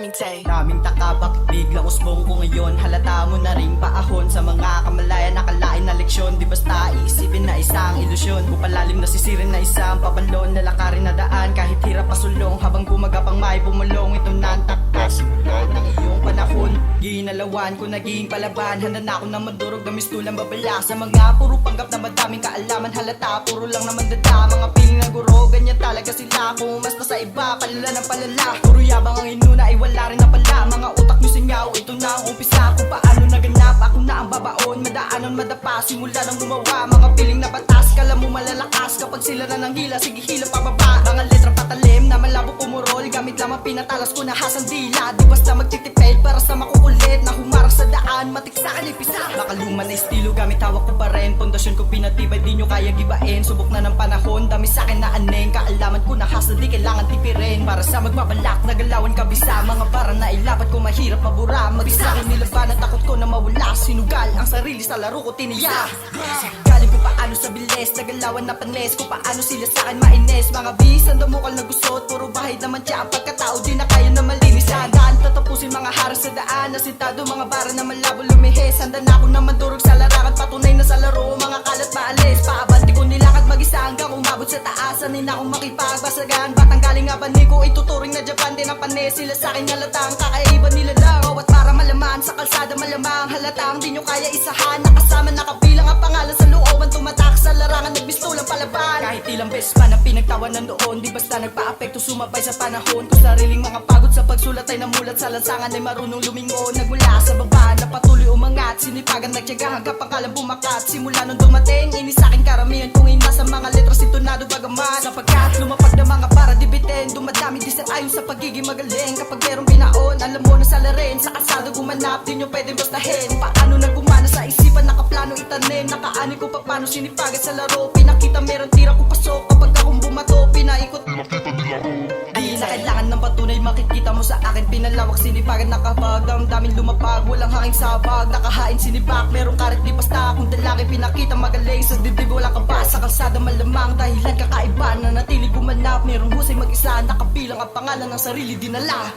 Channing Tay. Daming taka, bakit biglang usbong ko ngayon? Halata mo na ring paahon sa mga kamalayan. Nakalain na leksyon, di basta iisipin na isang ilusyon. Pupalalim na sisirin na isang pabalon. Lalakarin na daan kahit hirap pasulong. Habang gumagapang may bumulong, ito na ang taktas ng iyong panahon. Ginalawan ko naging palaban. Handa na ako na madurog na mistulang babala. Sa mga puro panggap na madaming kaalaman. Halata, puro lang naman dada. Mga piling ng guro, ganyan talaga sila. Kung mas pa sa iba, palala ng palala. Puro yabang ang inuna ay wala rin na pala. Mga utak nyo singaw, ito na ang umpisa. Kung paano naganap, ako na ang babaon. Madaanon, madapa, simula nang gumawa. Mga piling na batas, kala mo malalakas. Kapag sila na nang hila, sige hila pababa. Mga letra patalim na malabo pumurol. Gamit lamang pinatalas ko na hasang dila. Di basta magtitipid para sa makukulit. Na humarang sa daan, matik sa kalipisa. Makaluma na estilo, gamit hawak ko pa rin. Pundasyon ko pinatibay, di nyo kaya gibain. Subok na ng panahon, dami sa akin na aneng. Kaalaman ko na hasa, di kailangan tipirin. Para sa magbabalak, nagalawan kabisa. Mga para na ilapat ko mahirap mabura. Mag-isa ko nilaban, takot ko na mawala. Sinugal ang sarili sa laro ko tiniya. Galing ko paano sa bilis, nagalawan na panes. Kung paano sila sa akin maines. Mga bis, ang damukal na gusot. Puro bahid naman siya, ang pagkatao di na kaya na malinis. Handaan, tatapusin mga harang sa daan. Nasintado mga bara na malabo lumihis. Handa na ako na mandurog sa larangan. Patunay na sa laro, mga kalat maalis. Paabanti ko nilakad mag-isa hanggang umabot sa taas. Sanin akong makipagbasagan. Batang galing nga bani ko, ituturing na Japan din ang panes. Sila sa akin halatang kakaiba nila lang. Bawat para malaman, sa kalsada malamang. Halatang di nyo kaya isahan. Nakasama nakabilang ang pangalan sa looban. Tumatak sa larangan, nagbistulang palaban. Kahit ilang beses pa na pinagtawanan noon. Di basta nagpa-apekto, sumabay sa panahon. Kung sariling mga pagod sa pagsulat ay namulat. Sa lansangan ay marunong lumingon. Nagmula sa baba na patuloy umangat. Sinipagan nagtyaga hanggang pangkalang bumakat. Simula nung dumating, ini sa akin karamihan. Kung ina sa mga letras intonado bagamat. Sapagkat lumapag na mga para dibitin. Dumadami di sa ayon sa pagiging magaling. Kapag merong binaon, alam mo na sa larin. Sa kalsado gumanap, di nyo pwedeng bastahin. Kung paano nagumana sa isipan, nakaplano itanim. Nakaani ko pa paano sinipagan sa laro. Pinakita meron tira ko pasok. Kapag akong bumato, pinaikot di na kailangan ng patunay, makikita mo sa akin. Pinalawak sinipagan, nakapag damdamin lumapag. Walang hanging sabag, nakahain sinibak. Merong karit di basta kung dalaki pinakita magaling. Sa dibdib wala ka ba sa kalsada malamang. Dahilan kakaiba na natili gumanap. Merong husay mag-isa, nakabilang ang pangalan ng sarili dinala.